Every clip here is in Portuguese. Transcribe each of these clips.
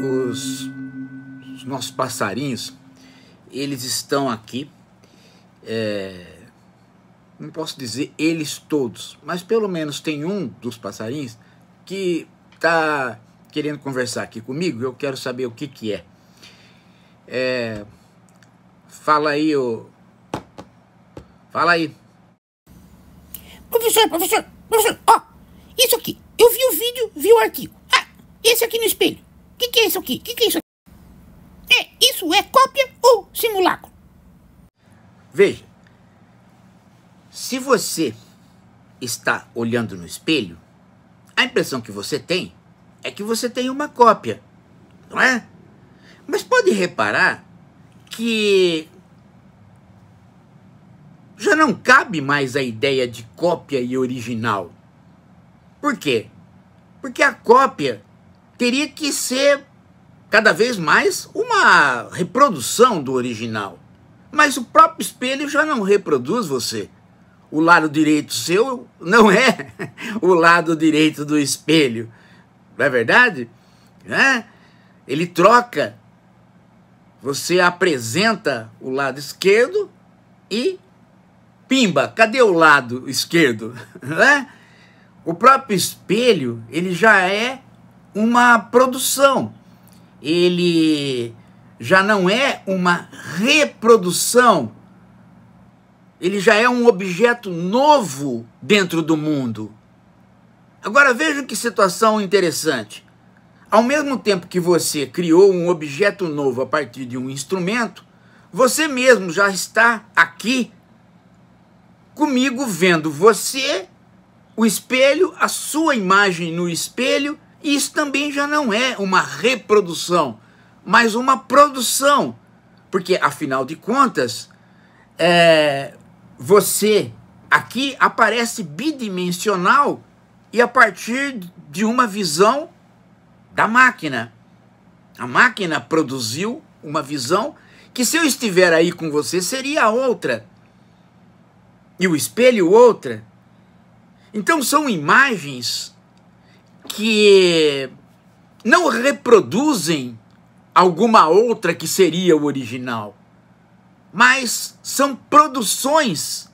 os nossos passarinhos, eles estão aqui, não posso dizer eles todos, mas pelo menos tem um dos passarinhos que está querendo conversar aqui comigo. Eu quero saber o que que é. Fala aí, fala aí. Professor, ó, isso aqui, eu vi o vídeo, vi o artigo. Ah, esse aqui no espelho, o que é isso aqui? O que é isso aqui? Isso é cópia ou simulacro? Veja, se você está olhando no espelho, a impressão que você tem é que você tem uma cópia, não é? Mas pode reparar que já não cabe mais a ideia de cópia e original. Por quê? Porque a cópia teria que ser cada vez mais uma reprodução do original. Mas o próprio espelho já não reproduz você. O lado direito seu não é o lado direito do espelho. Não é verdade? Ele troca. Você apresenta o lado esquerdo e pimba, cadê o lado esquerdo? O próprio espelho, ele já é uma produção. Ele já não é uma reprodução. Ele já é um objeto novo dentro do mundo. Agora vejam que situação interessante. Ao mesmo tempo que você criou um objeto novo a partir de um instrumento, você mesmo já está aqui comigo vendo você, o espelho, a sua imagem no espelho, e isso também já não é uma reprodução, mas uma produção. Porque, afinal de contas, você aqui aparece bidimensional e a partir de uma visão da máquina. A máquina produziu uma visão que, se eu estiver aí com você, seria outra. E o espelho outra. Então são imagens que não reproduzem alguma outra que seria o original, mas são produções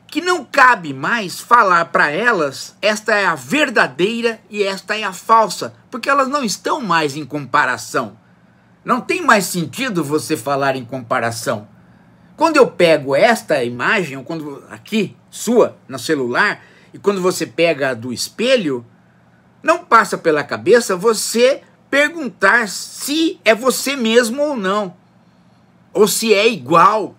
que não cabe mais falar para elas, esta é a verdadeira e esta é a falsa, porque elas não estão mais em comparação. Não tem mais sentido você falar em comparação. Quando eu pego esta imagem, quando aqui, sua, no celular, e quando você pega a do espelho, não passa pela cabeça você perguntar se é você mesmo ou não, ou se é igual.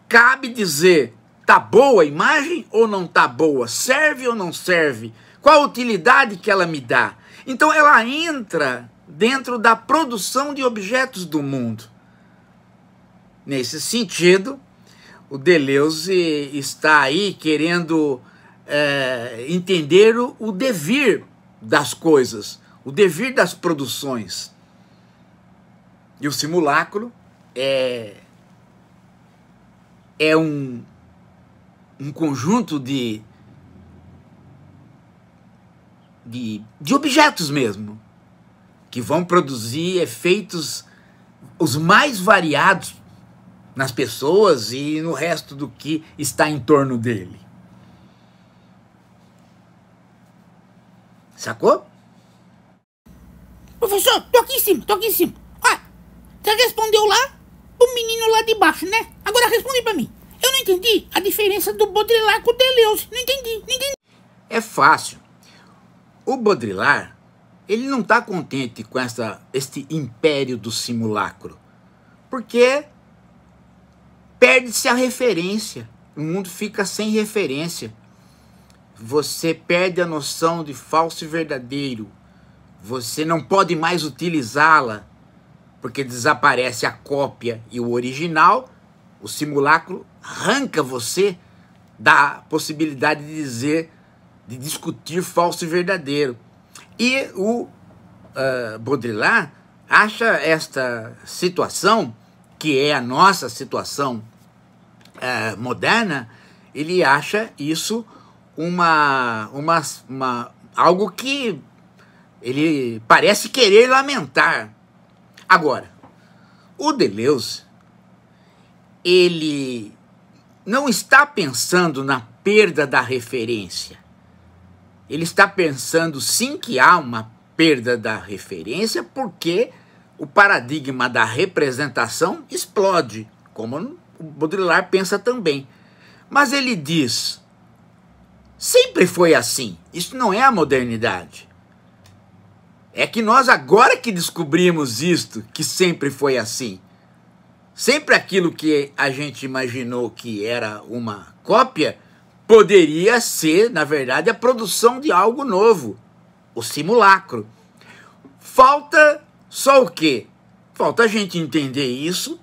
Cabe dizer, tá boa a imagem ou não tá boa? Serve ou não serve? Qual a utilidade que ela me dá? Então ela entra dentro da produção de objetos do mundo. Nesse sentido, o Deleuze está aí querendo entender o devir das coisas, o devir das produções. E o simulacro é um conjunto de objetos mesmo, que vão produzir efeitos os mais variados nas pessoas e no resto do que está em torno dele. Sacou? Professor, tô aqui em cima. Ah, você respondeu lá o menino lá de baixo, né? Agora responde pra mim. Eu não entendi a diferença do Baudrillard com o Deleuze. Não entendi. É fácil. O Baudrillard, ele não está contente com este império do simulacro, porque perde-se a referência. O mundo fica sem referência. Você perde a noção de falso e verdadeiro. Você não pode mais utilizá-la, porque desaparece a cópia e o original. O simulacro arranca você da possibilidade de discutir falso e verdadeiro. E o Baudrillard acha esta situação, que é a nossa situação moderna, ele acha isso algo que ele parece querer lamentar. Agora, o Deleuze, ele não está pensando na perda da referência. Ele está pensando sim que há uma perda da referência porque o paradigma da representação explode, como o Baudrillard pensa também. Mas ele diz, sempre foi assim, isso não é a modernidade. É que nós agora que descobrimos isto, que sempre foi assim. Sempre aquilo que a gente imaginou que era uma cópia, poderia ser, na verdade, a produção de algo novo, o simulacro. Falta só o quê? Falta a gente entender isso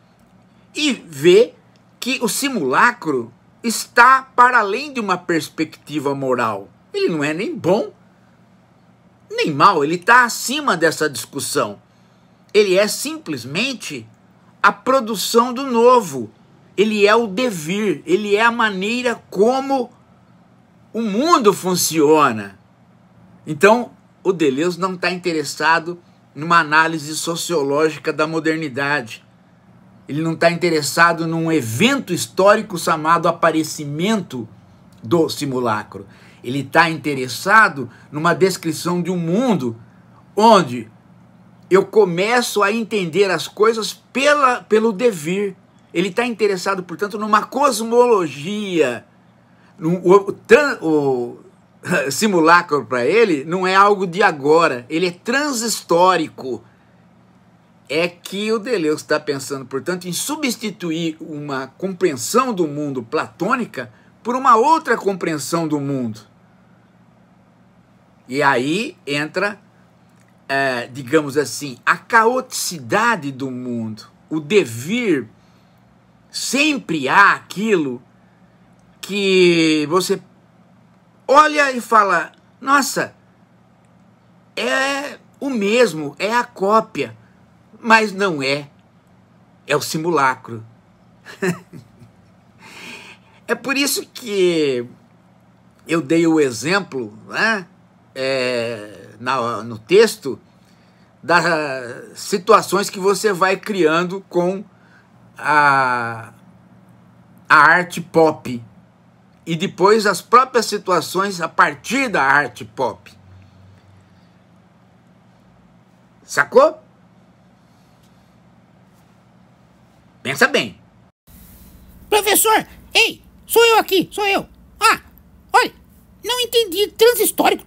e ver que o simulacro está para além de uma perspectiva moral. Ele não é nem bom, nem mal, ele está acima dessa discussão. Ele é simplesmente a produção do novo. Ele é o devir, ele é a maneira como o mundo funciona. Então, o Deleuze não está interessado numa análise sociológica da modernidade. Ele não está interessado num evento histórico chamado aparecimento do simulacro. Ele está interessado numa descrição de um mundo onde eu começo a entender as coisas pelo devir. Ele está interessado, portanto, numa cosmologia. O simulacro para ele não é algo de agora, ele é transhistórico. É que o Deleuze está pensando, portanto, em substituir uma compreensão do mundo platônica por uma outra compreensão do mundo. E aí entra, digamos assim, a caoticidade do mundo, o devir. Sempre há aquilo que você olha e fala, nossa, é o mesmo, é a cópia, mas não é, é o simulacro. É por isso que eu dei o exemplo, né, no texto, das situações que você vai criando com a arte pop. E depois as próprias situações a partir da arte pop. Sacou? Pensa bem. Professor, ei, sou eu aqui, sou eu. Ah, olha, não entendi. Transhistórico,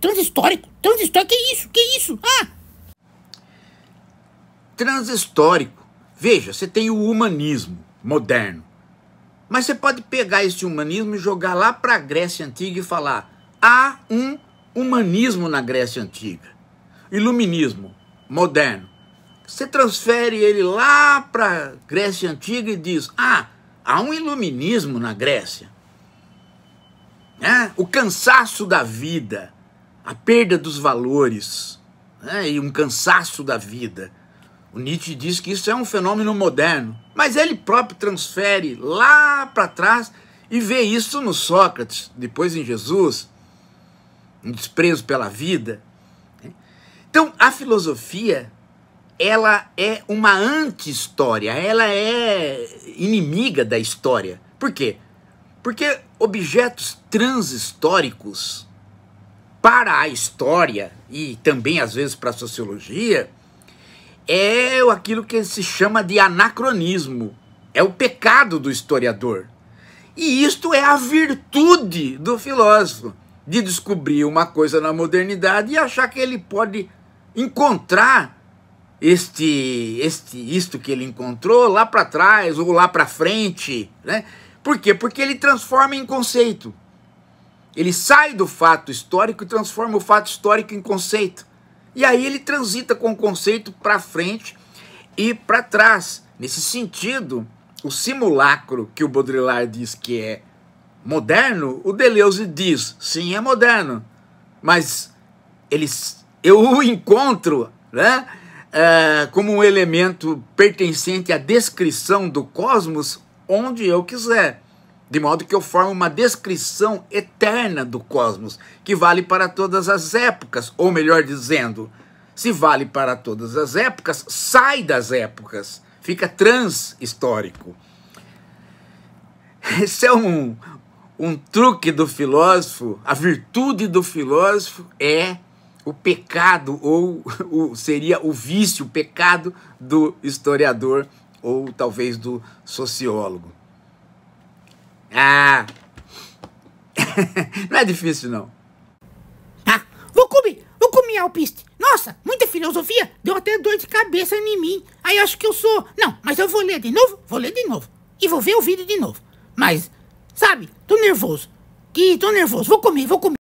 que isso? Ah! Transhistórico. Veja, você tem o humanismo moderno. Mas você pode pegar esse humanismo e jogar lá para a Grécia Antiga e falar, há um humanismo na Grécia Antiga. Iluminismo moderno. Você transfere ele lá para a Grécia Antiga e diz, há um iluminismo na Grécia. O cansaço da vida, a perda dos valores, e um cansaço da vida. O Nietzsche diz que isso é um fenômeno moderno, mas ele próprio transfere lá para trás e vê isso no Sócrates, depois em Jesus, um desprezo pela vida. Então, a filosofia, ela é uma anti-história, ela é inimiga da história. Por quê? Porque objetos transhistóricos para a história e também às vezes para a sociologia é aquilo que se chama de anacronismo, é o pecado do historiador. E isto é a virtude do filósofo, de descobrir uma coisa na modernidade e achar que ele pode encontrar isto que ele encontrou lá para trás ou lá para frente, né? Por quê? Porque ele transforma em conceito. Ele sai do fato histórico e transforma o fato histórico em conceito. E aí ele transita com o conceito para frente e para trás. Nesse sentido, o simulacro que o Baudrillard diz que é moderno, o Deleuze diz, sim, é moderno. Mas eu o encontro, né, como um elemento pertencente à descrição do cosmos onde eu quiser. De modo que eu formo uma descrição eterna do cosmos, que vale para todas as épocas, ou melhor dizendo, Se vale para todas as épocas, sai das épocas, fica transhistórico. Esse é um truque do filósofo. A virtude do filósofo é o pecado, ou seria o vício, o pecado do historiador, ou talvez do sociólogo. Não é difícil, não. Vou comer alpiste. Nossa, muita filosofia, deu até dor de cabeça em mim. Aí acho que eu sou... Não, mas eu vou ler de novo, e vou ver o vídeo de novo. Mas, sabe, tô nervoso, vou comer.